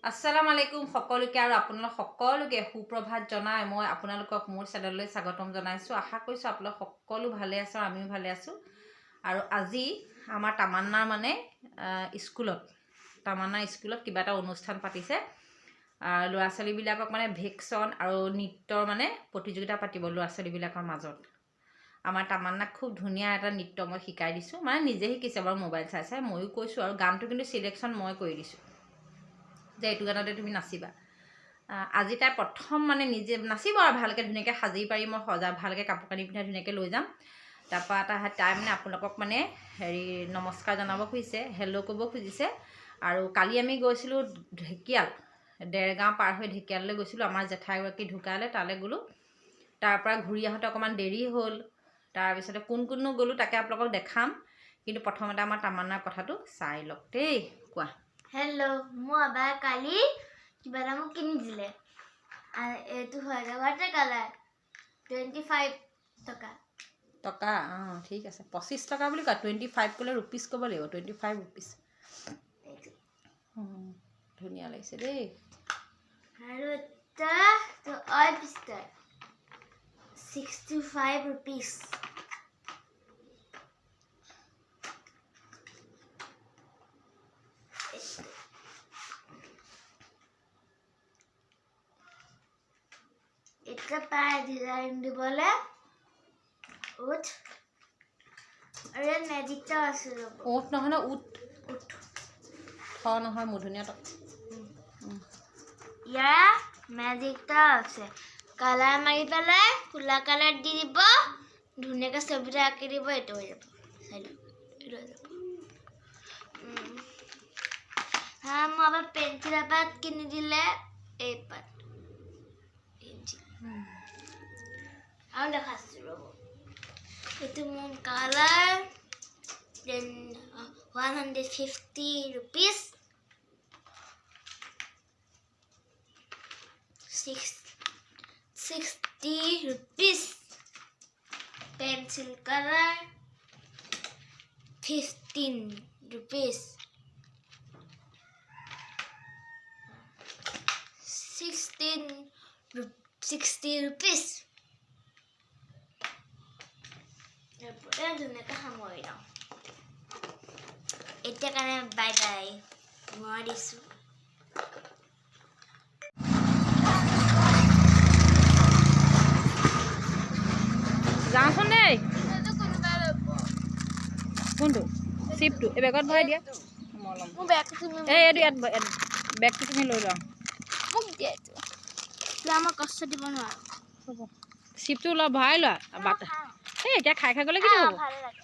আসসালামু আলাইকুম সকলোকে আৰু আপোনালোক সকলোকে সুপ্ৰভাত জনাই মই আপোনালোকক মোৰ চেনেললৈ স্বাগতম জনাইছো। আশা কৰিছো আপোনালোক সকলো ভালে আছে আৰু আমিও ভালে আছো। আৰু আজি আমাৰ তামান্নাৰ মানে স্কুলত কিবা এটা অনুষ্ঠান পাতিছে। ল'ৰা ছোৱালীবিলাকক মানে ভেকশ্যন আৰু নৃত্যৰ মানে প্ৰতিযোগিতা পাতিব ল'ৰা ছোৱালীবিলাকৰ মাজত। আমাৰ তামান্নাক খুব ধুনীয়া এটা নৃত্য মই শিকাই দিছোঁ, মানে নিজে শিকিছে বাৰু মোবাইল চাই চাই। ময়ো কৈছোঁ আৰু গানটো কিন্তু চিলেকশ্যন মই কৰি দিছোঁ যে এইটো গানতে তুমি নাচিবা। আজি তাই প্ৰথম মানে নিজে নাচিব আৰু ভালকৈ ধুনীয়াকৈ সাজি পাৰি মই ভালকৈ কাপোৰ কানি পিন্ধাই ধুনীয়াকৈ লৈ যাম। তাৰপৰা তাই মানে আপোনালোকক মানে নমস্কাৰ জনাব খুজিছে, হেল্ল' ক'ব খুজিছে। আৰু কালি আমি গৈছিলোঁ ঢেকীয়াল, দেৰগাঁও পাৰ হৈ ঢেকীয়াললৈ গৈছিলোঁ। আমাৰ জেঠাইগৰাকী ঢুকালে, তালৈ গ'লোঁ। তাৰপৰা ঘূৰি আহোঁতে অকণমান দেৰি হ'ল। তাৰপিছতে কোননো গ'লোঁ তাকে আপোনালোকক দেখাম, কিন্তু প্ৰথমতে আমাৰ তামান্নাৰ কথাটো চাই লওক দেই। কোৱা। হেল্ল', মোৰ আবাই কালি কিবা এটা মোক কিনি দিলে। এইটো হয় ৱাটাৰ কালাৰ 25 টকা। ঠিক আছে, 25 টকা বুলি কোৱা। 25 ক'লে ৰুপিজ ক'ব লাগিব, 25 ৰুপিজ। ধুনীয়া লাগিছে দেই। আৰু এটা অইল পিষ্টাৰ 65 ৰুপিজ। এটা পায় ডিজাইন দিবলৈ উঠ আৰু ইয়াত মেজিকটাও আছে। উঠ নহয় ন, উঠ নহয় মধুনীয়া টক। ইয়াৰ মেজিকটাও আছে। কালাৰ মাৰি পেলাই ফুলা কালাৰ দি দিব, ধুনীয়াকৈ ছবিটা আঁকি দিব। এইটো হৈ যাব। মই আবার পেন্সিল পাত কিনে দিলে এই পাত আর দেখাচ্ছি রব। এটা মন colour 150 rupees 60 rupees. Pencil color 15 rupees. 60 rupees. ধুনীয়াকৈ সামৰি লওঁ। এতিয়া কাৰণে বাই বাই, মই দিছোঁ। যাওঁচোন দেই। কোনটো চিপটো এই বেগত ভৰাই দিয়া। এইটো ইয়াত বেগটো তুমি লৈ লোৱা। মোক দিয়া এইটো, মই কষ্ট দিব নোৱাৰোঁ। হ'ব, চিপটো অলপ ভৰাই লোৱা। এই এতিয়া খাই গ'লে কি হ'ব। ভালে লাগে।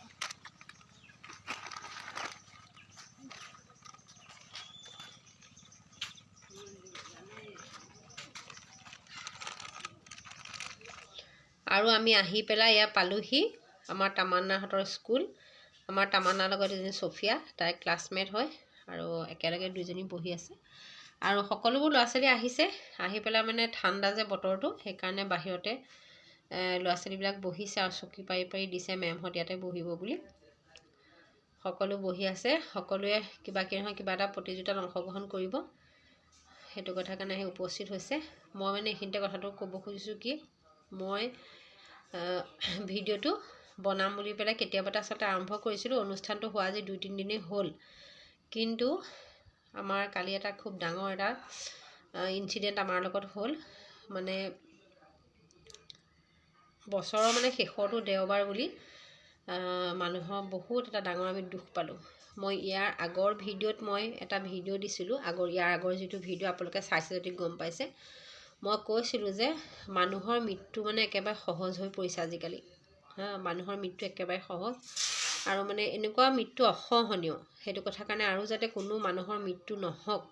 আৰু আমি আহি পেলাই ইয়াত পালোহি আমাৰ তামান্নাহঁতৰ স্কুল। আমাৰ তামান্নাৰ লগত এজনী ছফিয়া, তাই ক্লাছমেট হয় আৰু একেলগে দুইজনী বহি আছে। আৰু সকলোবোৰ ল'ৰা ছোৱালী আহিছে। আহি পেলাই মানে ঠাণ্ডা যে বতৰটো, সেইকাৰণে বাহিৰতে ল'ৰা ছোৱালীবিলাক বহিছে আৰু চকী পাৰি পাৰি দিছে মেমহঁত ইয়াতে বহিব বুলি। সকলো বহি আছে। সকলোৱে কিবা এটা প্ৰতিযোগিতাত অংশগ্ৰহণ কৰিব, সেইটো কথা কাৰণে আহি উপস্থিত হৈছে। মই মানে এইখিনিতে কথাটো ক'ব খুজিছোঁ কি, মই ভিডিঅ'টো বনাম বুলি পেলাই কেতিয়াবাতে আচলতে আৰম্ভ কৰিছিলোঁ। অনুষ্ঠানটো হোৱা আজি 2-3 দিনেই হ'ল, কিন্তু আমাৰ কালি এটা খুব ডাঙৰ এটা ইনচিডেণ্ট আমাৰ লগত হ'ল। মানে বছৰৰ মানে শেষৰটো দেওবাৰ বুলি মানুহৰ বহুত এটা ডাঙৰ আমি দুখ পালোঁ। মই ইয়াৰ আগৰ ভিডিঅ'ত মই এটা ভিডিঅ' দিছিলোঁ। ইয়াৰ আগৰ যিটো ভিডিঅ' আপোনালোকে চাইছে যদি গম পাইছে, মই কৈছিলোঁ যে মানুহৰ মৃত্যু মানে একেবাৰে সহজ হৈ পৰিছে আজিকালি। মানুহৰ মৃত্যু একেবাৰে সহজ, আৰু মানে এনেকুৱা মৃত্যু অসহনীয়। সেইটো কথা কাৰণে আৰু যাতে কোনো মানুহৰ মৃত্যু নহওক,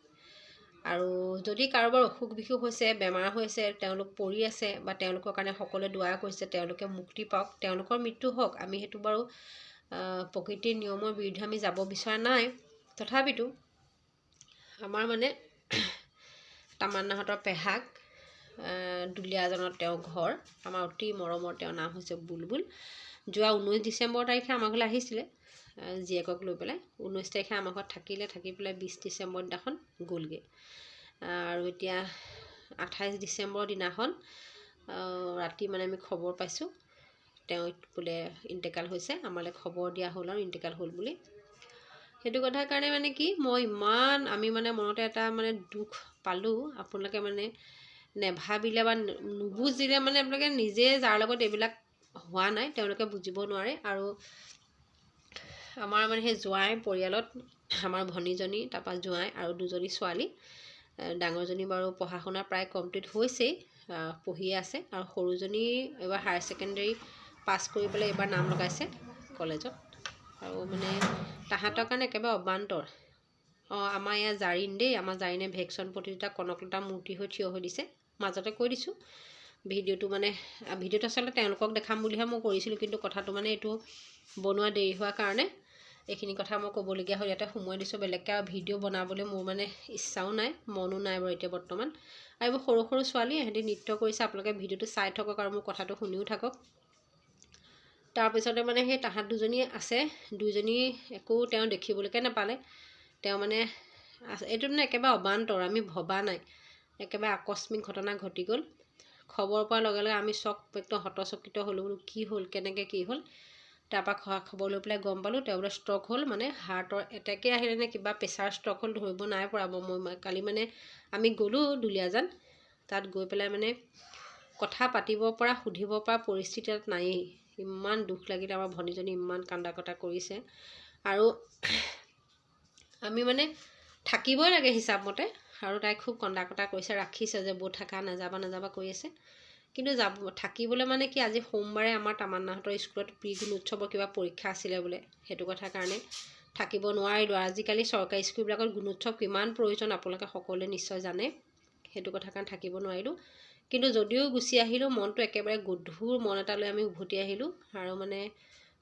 আৰু যদি কাৰোবাৰ অসুখ বিসুখ হৈছে, বেমাৰ হৈছে, তেওঁলোক পৰি আছে বা তেওঁলোকৰ কাৰণে সকলোৱে দোৱা কৰিছে, তেওঁলোকে মুক্তি পাওক, তেওঁলোকৰ মৃত্যু হওক। আমি সেইটো বাৰু প্ৰকৃতিৰ নিয়মৰ বিৰুদ্ধে আমি যাব বিচৰা নাই। তথাপিতো আমাৰ মানে তামান্নাহঁতৰ পেহাক দুলীয়াজনত তেওঁৰ ঘৰ, আমাৰ অতি মৰমৰ, তেওঁৰ নাম হৈছে বুলবুল। যোৱা 19 ডিচেম্বৰ তাৰিখে আমাৰ ঘৰলৈ আহিছিলে জীয়েকক লৈ পেলাই। 19 তাৰিখে আমাৰ ঘৰত থাকি পেলাই 20 ডিচেম্বৰ দিনাখন গ'লগৈ। আৰু এতিয়া 28 ডিচেম্বৰ দিনাখন ৰাতি মানে আমি খবৰ পাইছোঁ তেওঁ বোলে ইণ্টেকাল হৈছে। আমালৈ খবৰ দিয়া হ'ল আৰু ইণ্টেকাল হ'ল বুলি। সেইটো কথাৰ কাৰণে মানে কি মই আমি মানে মনতে এটা মানে দুখ পালোঁ। আপোনালোকে মানে নেভাবিলে বা নুবুজিলে মানে আপোনালোকে নিজে যাৰ লগত এইবিলাক হোৱা নাই তেওঁলোকে বুজিব নোৱাৰে। আৰু আমাৰ মানে সেই জোঁৱাই পৰিয়ালত আমাৰ ভনীজনী, তাৰপৰা জোঁৱাই আৰু দুজনী ছোৱালী, ডাঙৰজনী বাৰু পঢ়া শুনা প্ৰায় কমপ্লিট হৈছেই, পঢ়িয়ে আছে। আৰু সৰুজনী এইবাৰ হায়াৰ ছেকেণ্ডেৰী পাছ কৰি পেলাই এইবাৰ নাম লগাইছে কলেজত। আৰু মানে তাহাঁতৰ কাৰণে একেবাৰে অবান্তৰ। আমাৰ ইয়াৰ জাৰিন দেই, আমাৰ জাৰিনে ভেকচন প্ৰতিযোগিতা কনকলতা মূৰ্তি হৈ থিয় হৈ দিছে। মাজতে কৈ দিছোঁ ভিডিঅ'টো মানে ভিডিঅ'টো আচলতে তেওঁলোকক দেখাম বুলিহে মই কৰিছিলোঁ, কিন্তু কথাটো মানে এইটো বনোৱা দেৰি হোৱাৰ কাৰণে এইখিনি কথা মই ক'বলগীয়া হ'ল। ইয়াতে সোমোৱাই দিছোঁ। বেলেগকৈ আৰু ভিডিঅ' বনাবলৈ মোৰ মানে ইচ্ছাও নাই, মনো নাই বাৰু এতিয়া বৰ্তমান। আৰু এইবোৰ সৰু সৰু ছোৱালী, সিহঁতি নৃত্য কৰিছে। আপোনালোকে ভিডিঅ'টো চাই থাকক আৰু মোৰ কথাটো শুনিও থাকক। তাৰপিছতে মানে সেই তাহাঁত দুজনী আছে, দুইজনী একো তেওঁ দেখিবলৈকে নাপালে। তেওঁ মানে এইটো মানে একেবাৰে অবান্তৰ, আমি ভবা নাই, একেবাৰে আকস্মিক ঘটনা ঘটি গ'ল। খবৰ পোৱাৰ লগে লগে আমি একদম হতচকিত হ'লোঁ, বোলো কি হ'ল, কেনেকৈ কি হ'ল। তাৰপৰা খবৰ লৈ পেলাই গম পালোঁ তেওঁ বোলে ষ্ট্ৰক হ'ল, মানে হাৰ্টৰ এটেকে আহিলে নে কিবা প্ৰেছাৰ ষ্ট্ৰক হ'ল, ধৰিব নাই পৰা। মই কালি মানে আমি গ'লোঁ দুলীয়াজান, তাত গৈ পেলাই মানে কথা পাতিব পৰা, সুধিব পৰা পৰিস্থিতি তাত নায়েই। ইমান দুখ লাগিলে, আমাৰ ভনীজনী ইমান কান্দা কটা কৰিছে। আৰু আমি মানে থাকিবই লাগে হিচাপ মতে, আৰু তাই খুব কন্দা কটা কৰিছে, ৰাখিছে যে বৌ থাকা, নাযাবা কৰি আছে। কিন্তু থাকিবলৈ মানে কি, আজি সোমবাৰে আমাৰ তামান্নাহঁতৰ স্কুলত প্ৰি গুণোৎসৱৰ কিবা পৰীক্ষা আছিলে বোলে, সেইটো কথাৰ কাৰণে থাকিব নোৱাৰিলোঁ। আজিকালি চৰকাৰী স্কুলবিলাকত গুণোৎসৱ কিমান প্ৰয়োজন আপোনালোকে সকলোৱে নিশ্চয় জানে। সেইটো কথাৰ কাৰণে থাকিব নোৱাৰিলোঁ। কিন্তু যদিও গুচি আহিলোঁ, মনটো একেবাৰে গধুৰ মন এটালৈ আমি উভতি আহিলোঁ। আৰু মানে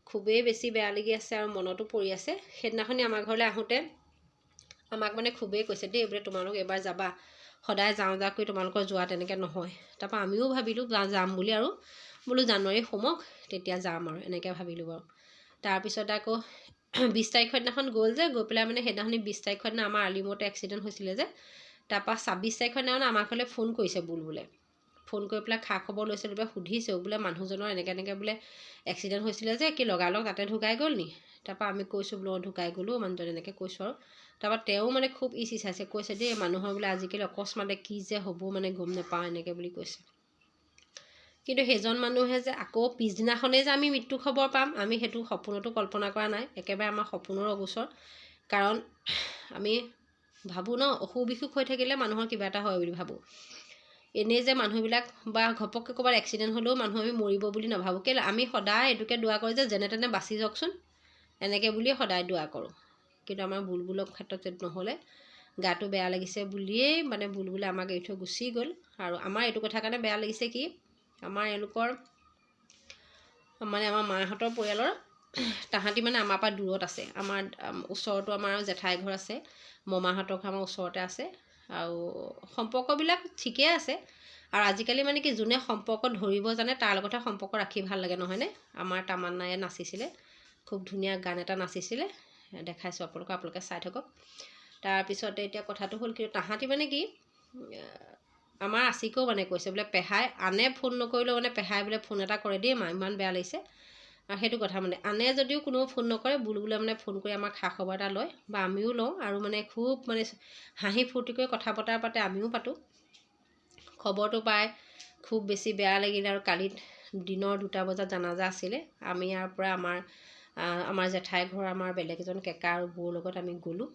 খুবেই বেছি বেয়া লাগি আছে আৰু মনতো পৰি আছে। সেইদিনাখনি আমাৰ ঘৰলৈ আহোঁতে আমাক মানে খুবেই কৈছে দেই, বোলে তোমালোক এবাৰ যাবা, সদায় যাওঁ কৰি তোমালোকৰ যোৱা তেনেকৈ নহয়। তাৰপৰা আমিও ভাবিলোঁ যাম বুলি, আৰু বোলো জানুৱাৰী সোমক তেতিয়া যাম আৰু এনেকৈ ভাবিলোঁ বাৰু। তাৰপিছত আকৌ 20 তাৰিখৰ দিনাখন গৈ পেলাই মানে সেইদিনাখনি 20 তাৰিখৰ দিনা আমাৰ আলিমূৰতে এক্সিডেণ্ট হৈছিলে যে, তাৰপৰা 26 তাৰিখৰ দিনা মানে আমাৰ ঘৰলৈ ফোন কৰিছে বুলবুলে। ফোন কৰি পেলাই খা খবৰ লৈছে, বোলে সুধিছেও বোলে মানুহজনৰ এনেকৈ বোলে এক্সিডেণ্ট হৈছিলে যে, কি লগালগ তাতে ঢুকাই গ'ল নি। তাৰপৰা আমি কৈছোঁ বোলো ঢুকাই গ'লোঁ মানুহজন, এনেকৈ কৈছোঁ আৰু। তাৰপৰা তেওঁ মানে খুব চিচাইছে, কৈছে দেই মানুহৰ বোলে আজিকালি অকস্মাতে কি যে হ'ব মানে গম নাপাওঁ, এনেকৈ বুলি কৈছে। কিন্তু সেইজন মানুহে যে আকৌ পিছদিনাখনেই যে আমি মৃত্যু খবৰ পাম, আমি সেইটো সপোনতো কল্পনা কৰা নাই। একেবাৰে আমাৰ সপোনৰ অগোচৰ। কাৰণ আমি ভাবোঁ ন, অসুখ বিসুখ হৈ থাকিলে মানুহৰ কিবা এটা হয় বুলি ভাবোঁ। এনেই যে মানুহবিলাক বা ঘপককৈ ক'ৰবাত এক্সিডেণ্ট হ'লেও মানুহ আমি মৰিব বুলি নাভাবোঁ। কেলৈ আমি সদায় এইটোকে দোৱা কৰোঁ যে যেনে তেনে বাচি যাওকচোন, এনেকৈ বুলিয়ে সদায় দোৱা কৰোঁ। কিন্তু আমাৰ বুলবুলৰ ক্ষেত্ৰত নহ'লে, গাটো বেয়া লাগিছে বুলিয়েই মানে বুলবুলে আমাক এৰি থৈ গুচি গ'ল। আৰু আমাৰ এইটো কথাৰ কাৰণে বেয়া লাগিছে কি, আমাৰ এওঁলোকৰ মানে আমাৰ মাহঁতৰ পৰিয়ালৰ তাহাঁতি মানে আমাৰ পৰা দূৰত আছে। আমাৰ ওচৰতো আমাৰ জেঠাই ঘৰ আছে, মমাহঁতৰ ঘৰ আমাৰ ওচৰতে আছে। আৰু সম্পৰ্কবিলাক ঠিকেই আছে। আৰু আজিকালি মানে কি, যোনে সম্পৰ্ক ধৰিব জানে তাৰ লগতহে সম্পৰ্ক ৰাখি ভাল লাগে, নহয়নে? আমাৰ তামান্নায়ে নাচিছিলে, খুব ধুনীয়া গান এটা নাচিছিলে, দেখাইছোঁ আপোনালোকে চাই থাকক। তাৰপিছতে এতিয়া কথাটো হ'ল কি, তাহাঁতি মানে কি আমাৰ আচিকেও মানে কৈছে বোলে পেহাই আনে ফোন নকৰিলেও মানে পেহাই বোলে ফোন এটা কৰে দেই মা, ইমান বেয়া লাগিছে। আৰু সেইটো কথা মানে আনে যদিও কোনেও ফোন নকৰে, বুলবুলে মানে ফোন কৰি আমাৰ খা খবৰ এটা লয়, বা আমিও লওঁ। আৰু মানে খুব মানে হাঁহি ফূৰ্তি কৰি কথা বতৰা পাতে, আমিও পাতোঁ। খবৰটো পাই খুব বেছি বেয়া লাগিলে। আৰু কালি দিনৰ 2টা বজাত জানাজা আছিলে। আমি ইয়াৰ পৰা আমাৰ জেঠাই ঘৰ আমাৰ বেলেগ এজন কেকা আৰু বৌৰ লগত আমি গ'লোঁ।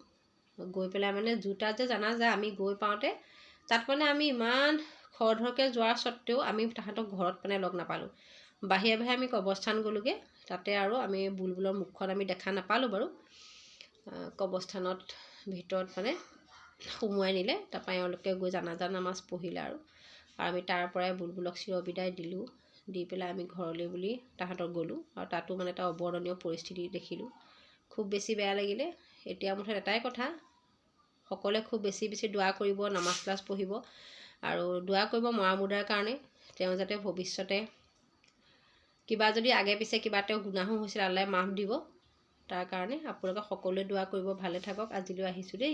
গৈ পেলাই মানে 2টাত যে জানাজা, আমি গৈ পাওঁতে তাত মানে আমি ইমান খৰধৰকৈ যোৱাৰ স্বত্তেও আমি তাহাঁতক ঘৰত মানে লগ নাপালোঁ। বাহিৰে আমি কবৰস্থান গ'লোগৈ। তাতে আৰু আমি বুলবুলৰ মুখখন আমি দেখা নাপালোঁ বাৰু। কবৰস্থানত ভিতৰত মানে সোমোৱাই নিলে। তাৰপৰা এওঁলোকে গৈ জানাজা নামাজ পঢ়িলে। আৰু আমি তাৰ পৰাই বুলবুলক চিৰবিদায় দিলোঁ। দি পেলাই আমি ঘৰলৈ বুলি তাহাঁতক গ'লোঁ। আৰু তাতো মানে এটা অবৰ্ণনীয় পৰিস্থিতি দেখিলোঁ। খুব বেছি বেয়া লাগিলে। এতিয়া মুঠত এটাই কথা, সকলোৱে খুব বেছি দোৱা কৰিব, নামাজ ক্লাছ পঢ়িব, আৰু দোৱা কৰিব মৰা মুৰ্দাৰ কাৰণে, তেওঁ যাতে ভৱিষ্যতে কিবা যদি আগে পিছে কিবা তেওঁ গুনাহো হৈছিল, আল্লাহে মাফ দিব। তাৰ কাৰণে আপোনালোকে সকলোৱে দোৱা কৰিব। ভালে থাকক। আজিলৈ আহিছোঁ দেই।